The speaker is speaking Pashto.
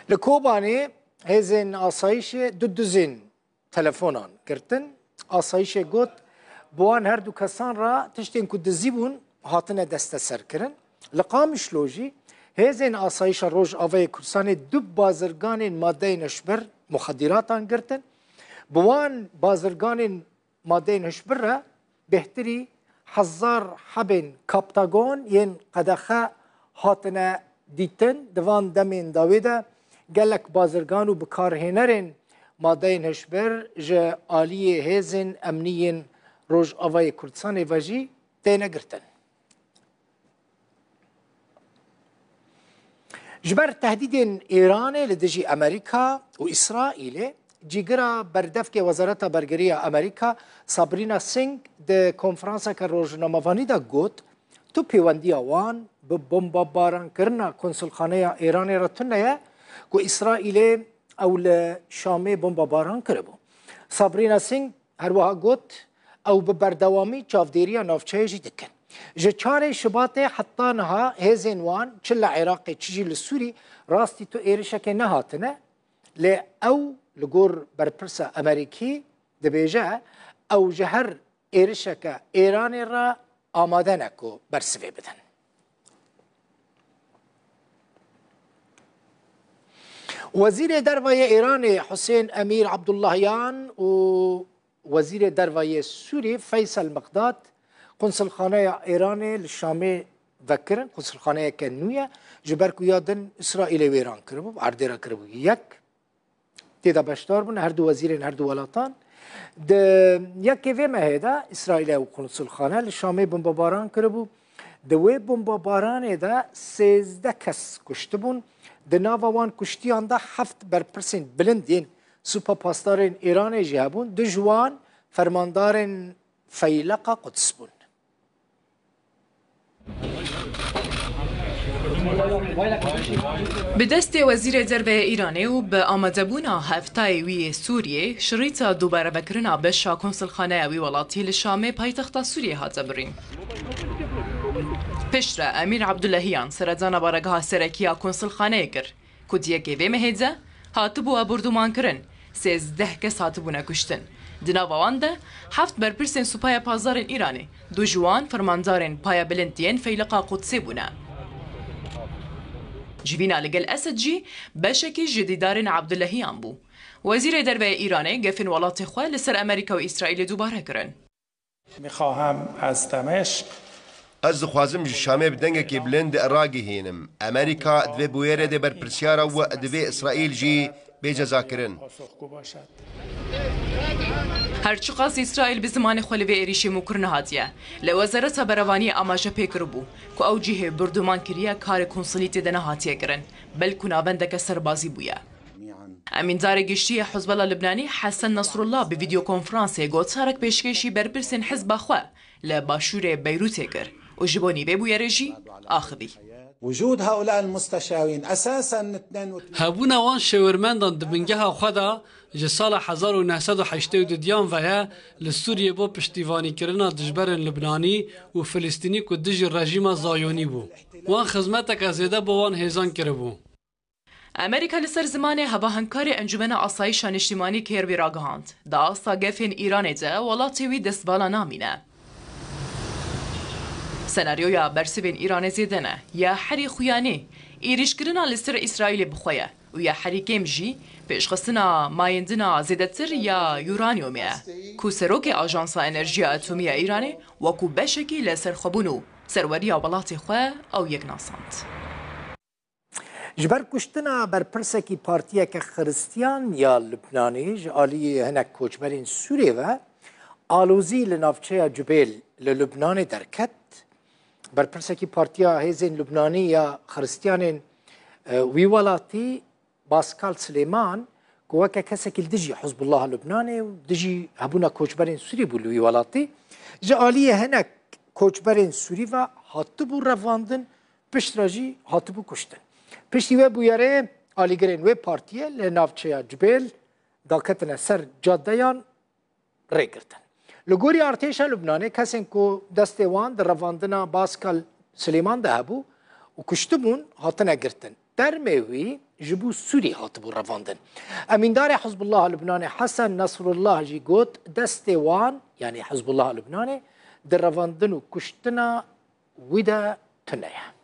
لکوبانی هزین آسایش دو تلفنان کردن آسایش گوت بوان هر دو کسان را تشتین که دزیبون هاتنه دست سر کرن لقامش لوجی هزین آسایش روز آوای کردستان دو بازرگان ماده نشبر مخدراتان کردن بوان بازرگان ماده نشبر را بهتری 1000 حبن کاپتاگون ین قدخه هاتنه دیتن دوان دمین داویده گلک بازرگان و بکارهنرین ماده نشبر جه آلیه هزین امنیین روز آوای کردستان واجی تینه گرتن. جبر تهدید ایران لدجی امریکا و اسرائیل جیگرا بردفک وزارت برگری امریکا سابرینا سینگ ده کنفرانس که روزنامه‌وانی دا گوت تو پیوندی آوان به بمباران کرنا کنسولخانه ایران را تنیه که اسرائیل اول شامه بمباران کرده. سابرینا سینگ هر وها گوت او به بردوامی چافدیری نافچه جی دکن. جچار شباط حتی نها هزین وان چل عراقی چجی لسوری راستی تو ایرشک نهاتنه لی او لگور برپرس امریکی دبیجه او جهر ایرشک ایران را آماده نکو برسوی بدن. وزیر دروای ایران حسین امیر عبداللهیان و وزیر دروای سوری فیصل مقداد قنصلخانه ایران لشامه وکرن قنصلخانه کنویه جبرکو یادن اسرائیل ویران کربو عرضه را کربو یک تیدا بشتار بون هر دو وزیرین هر دو ولاتان ده یک وی مهدا اسرائیل و قنصلخانه لشامه بمباران کربو ده وی بمباران دا 13 کس کشته بون ده ناوان کشتیان دا 7% بلندین سوپا پاسدارین ایران جهبون ده جوان فرماندارین فیلق قدس بون. به دست وزیر دربه ایرانی و به آماده بونا هفتای وی سوریه شریط دوباره بکرنا بشا کنسلخانه وی ولاتی لشامه پایتخت سوریه هاته برین. پشتر امیر عبداللهیان سردان بارگاه سرکیه کنسلخانه کر کدیه گوه مهیده هاتبو بردومان کرن 13 کس هاتبو نکشتن. دناوان ده 7% سوپای پازارن ایرانی دو جوان فرماندارن پایا بلندین فیلقا قدسی بونه. جوینا لگل اسد جی بشکی جدیدارن عبداللهیان بو. وزیر دربه ایرانی گفن ولات خواه لسر امریکا و اسرائیل دوباره کرن. میخواهم از دمشق از خوازم شامه بدنگه که بلند اراغی هینم. امریکا دوی بویره ده برپرسیارا و دوی اسرائیل جی بجزا کرن. هرچی قاس اسرائیل به زمان خلوی ایریشی مکرنه هاتیه لوزارت بروانی آماجه پیکر بو که او جیه بردومان کریه کار کنسولیتی دنه هاتیه کرن بل کنابندک سربازی بویه. امین دار گشتی حزب الله لبنانی حسن نصر الله به ویدیو کنفرانسی گوت سارک پیشکشی برپرسین حزب خواه لباشور بیروت کر و جبونی ببویه رژی آخذی. وجود هؤلاء المستشارين اساسا هبونا وان شاورمندان دبنگه خدا جسال 1982 دیان ویا لسوریه بو پشتیوانی کرنا دجبرن لبنانی و فلسطینی کو دج رژیم زایونی بو وان خدمت کازیده بو وان هیزان کربو. امریکا لسر زمان هوا هنکار انجمن آسایش اجتماعی کیر بی راگهاند دا آسا گفین ایران ده ولاتی وی دستبالا نامینه. سناریویا برسبین ایران زیدنه یا حری خویانی ایریشکرنا لسر اسرائیل بخویه و یا حری کمجی پیشخستنا مایندنا زیدتر یا یورانیومیه کو سروک آژانس انرژی اتمی ایرانی و کو بشکی لسر خبونو سروری ولاتی خواه او یک ناساند. جبر کشتنا بر پرسکی پارتیه که خریستیان یا لبنانی جالی هنک کوچبرین سوریه و آلوزی لنافچه جبیل للبنان درکت بر پرسکی پارتیا هیزن لبنانی یا خریستیان ویولاتی باسکال سلیمان که کسی که دجی حزب الله لبنانی و دجی هبونا کوچبرین سوری بولو ویولاتی جالی هنک کوچبرین سوری و هاتبو رواندن پشتراجی هاتبو کشتن. پشتی و بویاره آلیگرین و پارتیه لنافچه جبیل داکتن سر جادهیان ری گرتن. لگوری ارتش لبنانی کسی که دست وان در رواندنا باسکال سلیمان ده بو و کشتبون هاتن گرتن. در میوی جبو سوری هاتبو رواندن. اميندار حزب الله لبناني حسن نصر الله جي قوت دستوان يعني حزب الله لبناني در رواندن و كشتنا ودا تنيا.